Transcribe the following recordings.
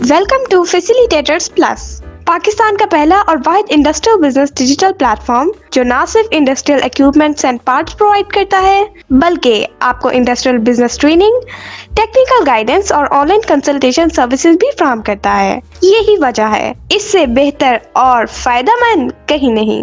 Welcome to facilitators plus, Pakistan का पहला और वाहिद इंडस्ट्रियल बिजनेस डिजिटल प्लेटफॉर्म जो न सिर्फ industrial equipments and parts provide करता है बल्कि आपको industrial business training, technical guidance और ऑनलाइन कंसल्टेशन सर्विसेज भी फराहम करता है। यही वजह है, इससे बेहतर और फायदेमंद कहीं नहीं।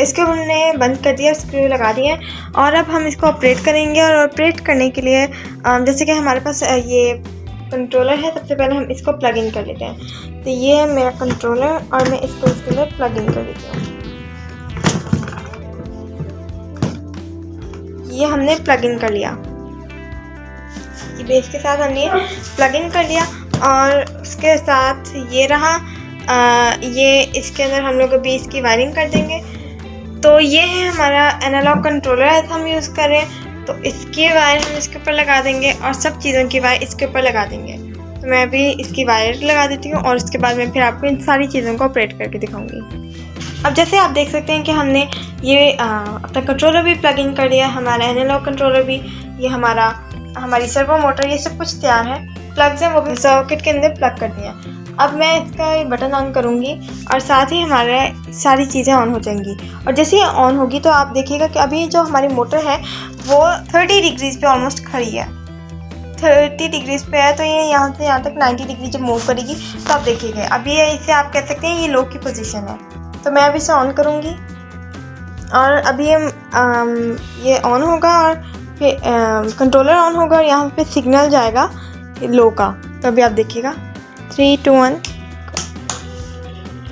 इसको हमने बंद कर दिया, स्क्रू लगा दिए और अब हम इसको ऑपरेट करेंगे। और ऑपरेट करने के लिए जैसे कि हमारे पास ये कंट्रोलर है, सबसे पहले हम इसको प्लग इन कर लेते हैं। तो ये है मेरा कंट्रोलर और मैं इसको इसके अंदर प्लग इन कर देती हूँ। ये हमने प्लग इन कर लिया, ये बेस के साथ हमने प्लग इन कर लिया और उसके साथ ये रहा ये इसके अंदर हम लोग अभी इसकी वायरिंग कर देंगे। तो ये है हमारा एनालॉग कंट्रोलर है हम यूज़ कर रहे हैं। तो इसकी वायर हम इसके ऊपर लगा देंगे और सब चीज़ों की वायर इसके ऊपर लगा देंगे। तो मैं अभी इसकी वायर लगा देती हूँ और उसके बाद मैं फिर आपको इन सारी चीज़ों को ऑपरेट करके दिखाऊंगी। अब जैसे आप देख सकते हैं कि हमने ये अपना कंट्रोलर भी प्लग इन कर दिया, हमारा एनालॉग कंट्रोलर भी, ये हमारी सर्वो मोटर, ये सब कुछ तैयार है। प्लग्स हैं वो भी सॉकेट के अंदर प्लग कर दिया। अब मैं इसका बटन ऑन करूँगी और साथ ही हमारे सारी चीज़ें ऑन हो जाएंगी। और जैसे ये ऑन होगी तो आप देखिएगा कि अभी जो हमारी मोटर है वो 30 डिग्रीज़ पे ऑलमोस्ट खड़ी है, 30 डिग्रीज़ पे है। तो ये यहाँ से यहाँ तक 90 डिग्री जब मूव करेगी तो आप देखिएगा अभी इसे आप कह सकते हैं ये लो की पोजीशन है। तो मैं अभी इसे ऑन करूँगी और अभी ये ऑन होगा और फिर कंट्रोलर ऑन होगा और यहाँ पे सिग्नल जाएगा लो का। तो अभी आप देखिएगा 3, 2, 1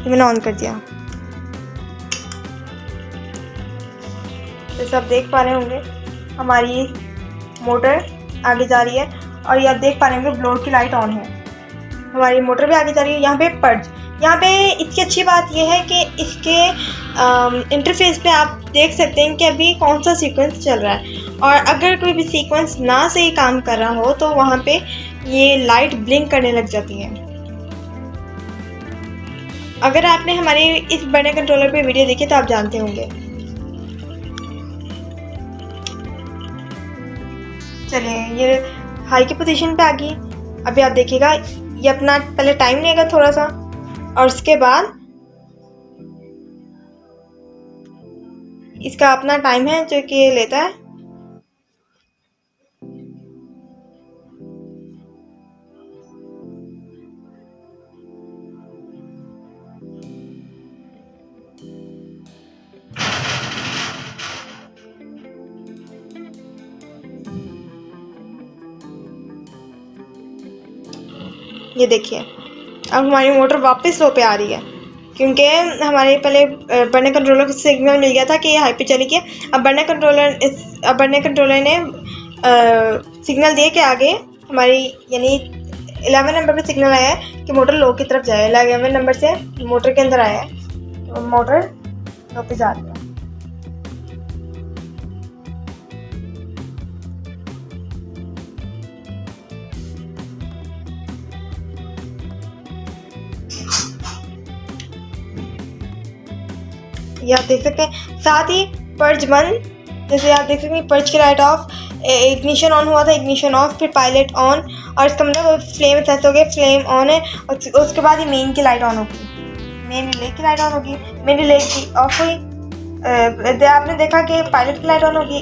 मैंने ऑन कर दिया। जैसे आप देख पा रहे होंगे हमारी मोटर आगे जा रही है और ये आप देख पा रहे होंगे ब्लोअर की लाइट ऑन है, हमारी मोटर भी आगे जा रही है। यहाँ पे पर्ज, यहाँ पे इसकी अच्छी बात यह है कि इसके इंटरफेस पे आप देख सकते हैं कि अभी कौन सा सीक्वेंस चल रहा है और अगर कोई भी सीक्वेंस ना सही काम कर रहा हो तो वहाँ पे ये लाइट ब्लिंक करने लग जाती है। अगर आपने हमारे इस बड़े कंट्रोलर पे वीडियो देखी तो आप जानते होंगे। चलिए ये हाई की पोजीशन पे आ गई। अभी आप देखिएगा ये अपना पहले टाइम लेगा थोड़ा सा और उसके बाद इसका अपना टाइम है जो कि ये लेता है। ये देखिए अब हमारी मोटर वापस लो पे आ रही है क्योंकि हमारे पहले बर्नर कंट्रोलर को सिग्नल मिल गया था कि ये हाई पे चली गई। अब बर्नर कंट्रोलर ने सिग्नल दिए कि आगे हमारी यानी 11 नंबर पे सिग्नल आया है कि मोटर लो की तरफ जाए। 11 नंबर से मोटर के अंदर आया है तो मोटर लो पे जा रही है। ये आप देख सकते हैं। साथ ही पर्ज बंद, जैसे आप देख सकते हैं पर्ज की लाइट ऑफ, इग्निशन ऑन हुआ था, इग्निशन ऑफ, फिर पायलट ऑन और इसका मतलब फ्लेम सेट हो गया, फ्लेम ऑन है और उसके बाद ये मेन की लाइट ऑन होगी, मेन रिले की लाइट ऑन होगी, मेन रिले की ऑफ हुई। आपने देखा कि पायलट की लाइट ऑन होगी,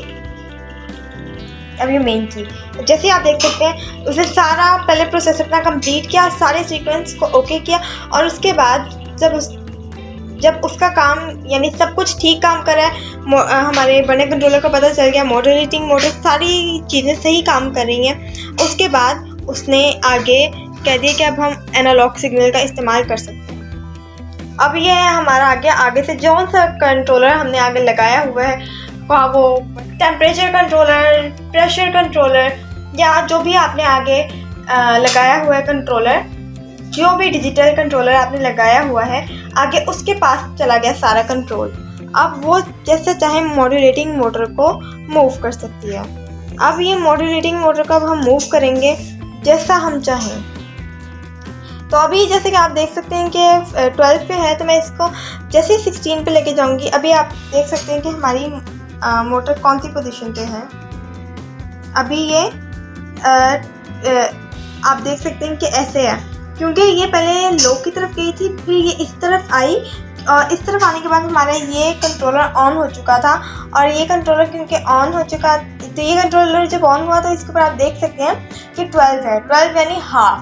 अब ये मेन की। जैसे आप देख सकते हैं उसने सारा पहले प्रोसेस अपना कंप्लीट किया, सारे सीक्वेंस को ओके किया और उसके बाद जब उसका काम यानी सब कुछ ठीक काम कर रहा है, हमारे बर्नर कंट्रोलर को पता चल गया मोटर हीटिंग, मोटर सारी चीज़ें सही काम कर रही हैं, उसके बाद उसने आगे कह दिया कि अब हम एनालॉग सिग्नल का इस्तेमाल कर सकते हैं। अब ये है हमारा आगे से जो सा कंट्रोलर हमने आगे लगाया हुआ है, वहाँ वो टेम्परेचर कंट्रोलर, प्रेशर कंट्रोलर या जो भी आपने आगे लगाया हुआ है कंट्रोलर, जो भी डिजिटल कंट्रोलर आपने लगाया हुआ है आगे उसके पास चला गया सारा कंट्रोल। अब वो जैसे चाहे मॉड्यूलेटिंग मोटर को मूव कर सकती है। अब ये मॉड्यूलेटिंग मोटर को अब हम मूव करेंगे जैसा हम चाहें। तो अभी जैसे कि आप देख सकते हैं कि 12 पे है तो मैं इसको जैसे 16 पे लेके जाऊंगी। अभी आप देख सकते हैं कि हमारी मोटर कौन सी पोजीशन पे है। अभी ये आप देख सकते हैं कि ऐसे है क्योंकि ये पहले लो की तरफ गई थी, फिर ये इस तरफ आई और इस तरफ आने के बाद हमारा ये कंट्रोलर ऑन हो चुका था। और ये कंट्रोलर क्योंकि ऑन हो चुका, तो ये कंट्रोलर जब ऑन हुआ तो इसके ऊपर आप देख सकते हैं कि 12 है, 12 यानी हाफ,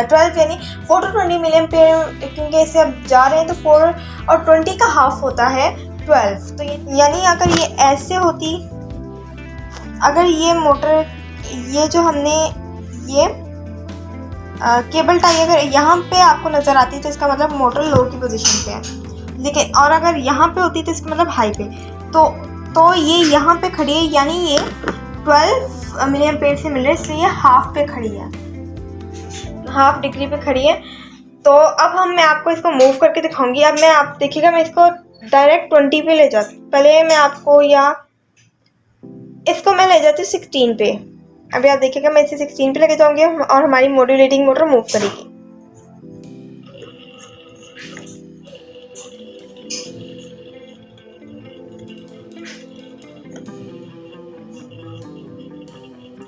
12 यानी 4 to 20 मिली एम्पीयर, क्योंकि इससे अब जा रहे हैं तो 4 और 20 का हाफ होता है 12। तो यानी अगर ये ऐसे होती, अगर ये मोटर, ये जो हमने ये केबल टाई अगर यहाँ पे आपको नज़र आती है तो इसका मतलब मोटर लो की पोजीशन पे है, लेकिन और अगर यहाँ पे होती तो इसका मतलब हाई पे। तो ये यहाँ पे खड़ी है यानी ये 12 मिली एम्पीयर से मिल रही है, इसलिए ये हाफ पे खड़ी है, हाफ डिग्री पे खड़ी है। तो अब मैं आपको इसको मूव करके दिखाऊंगी। अब आप देखिएगा, मैं इसको डायरेक्ट 20 पे ले जाती हूँ। पहले मैं आपको इसको मैं ले जाती हूँ 16 पे। अभी आप देखिएगा, मैं इसे 16 पे लेके जाऊंगी और हमारी मॉड्यूलेटिंग मोटर मूव करेगी।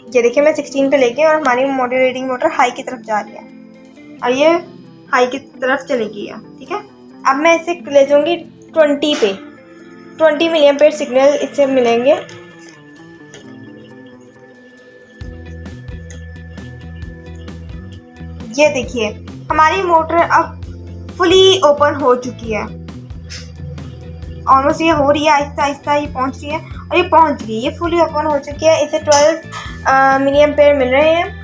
ये देखिए, मैं 16 पे लेके और हमारी मॉड्यूलेटिंग मोटर हाई की तरफ जा रही है और ये हाई की तरफ चलेगी। ठीक है, अब मैं इसे ले जाऊंगी 20 पे। 20 मिलियन सिग्नल इससे मिलेंगे। ये देखिए, हमारी मोटर अब फुली ओपन हो चुकी है। ऑलमोस्ट ये हो रही है, आहिस्ता आहिस्ता ये पहुंच रही है और ये पहुंच गई। ये फुली ओपन हो चुकी है। इसे 12 मिलियन पेयर मिल रहे हैं।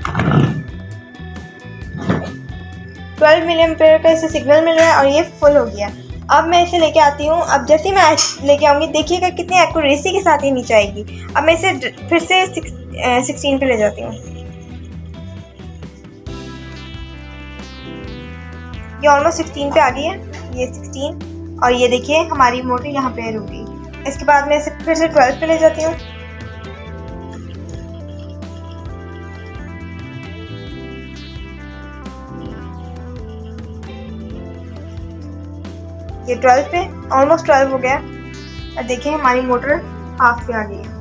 12 मिलियन पेयर का इसे सिग्नल मिल रहा है और ये फुल हो गया। अब मैं इसे लेके आती हूँ। अब जैसे ही मैं लेके आऊँगी, देखिएगा कितनी एक्यूरेसी के साथ ये नीचे आएगी। अब मैं इसे फिर से 16 पे ले जाती हूँ। ये ऑलमोस्ट 16 पे आ गई है। ये 16 और ये देखिए हमारी मोटर यहाँ पे रुकी। इसके बाद मैं इसे फिर से 12 पे ले जाती हूँ। ये 12 पे, ऑलमोस्ट 12 हो गया और देखिए हमारी मोटर हाफ पे आ गई है।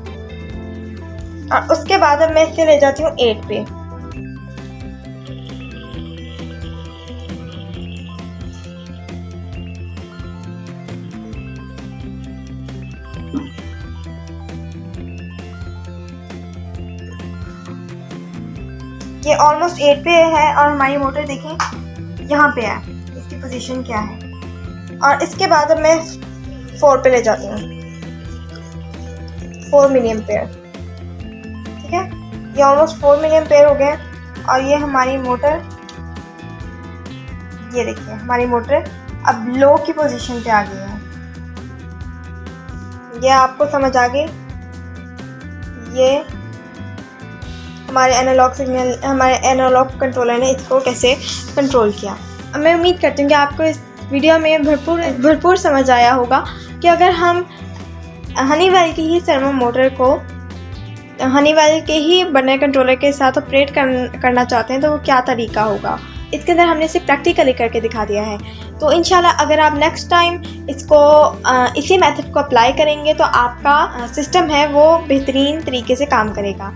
और उसके बाद अब मैं इसे ले जाती हूँ 8 पे। ये ऑलमोस्ट 8 पे है और हमारी मोटर देखें यहाँ पे है, इसकी पोजीशन क्या है। और इसके बाद अब मैं 4 पे ले जाती हूँ, 4 मिलियन पेयर। ठीक है, ये ऑलमोस्ट 4 मिलियन पेयर हो गए और ये हमारी मोटर, ये देखिए हमारी मोटर अब लो की पोजीशन पे आ गई है। ये आपको समझ आ गई। ये हमारे एनालॉग सिग्नल, हमारे एनालॉग कंट्रोलर ने इसको कैसे कंट्रोल किया। अब मैं उम्मीद करती हूँ कि आपको इस वीडियो में भरपूर समझ आया होगा कि अगर हम हनीवेल की ही सर्वो मोटर को हनीवेल के ही बर्नर कंट्रोलर के साथ ऑपरेट करना चाहते हैं तो वो क्या तरीका होगा। इसके अंदर हमने इसे प्रैक्टिकली करके दिखा दिया है। तो इंशाल्लाह अगर आप नेक्स्ट टाइम इसको इसी मेथड को अप्लाई करेंगे तो आपका सिस्टम है वो बेहतरीन तरीके से काम करेगा।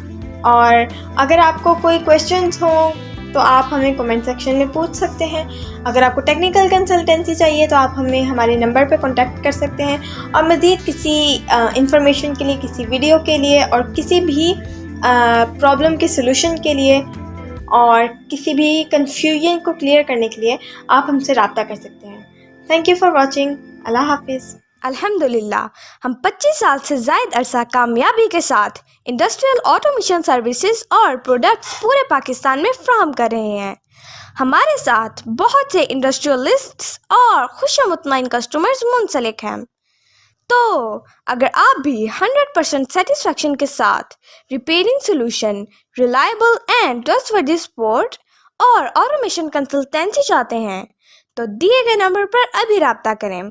और अगर आपको कोई क्वेश्चंस हो तो आप हमें कमेंट सेक्शन में पूछ सकते हैं। अगर आपको टेक्निकल कंसल्टेंसी चाहिए तो आप हमें हमारे नंबर पर कांटेक्ट कर सकते हैं। और मज़ीद किसी इंफॉर्मेशन के लिए, किसी वीडियो के लिए और किसी भी प्रॉब्लम के सलूशन के लिए और किसी भी कन्फ्यूजन को क्लियर करने के लिए आप हमसे रब्ता कर सकते हैं। Thank you for watching. अल्लाह हाफिज़। अल्हम्दुलिल्लाह, हम 25 साल से ज़ायद अरसा कामयाबी के साथ इंडस्ट्रियल ऑटोमेशन सर्विसेज और प्रोडक्ट्स पूरे पाकिस्तान में फ्राहम कर रहे हैं। हमारे साथ बहुत से इंडस्ट्रियलिस्ट्स और खुशमुतमईन कस्टमर्स मुंसलिक हैं। तो अगर आप भी 100% सेटिस्फेक्शन के साथ repairing solution, reliable and trustworthy support और ऑटोमेशन कंसल्टेंसी चाहते हैं तो दिए गए नंबर पर अभी रब्ता करें।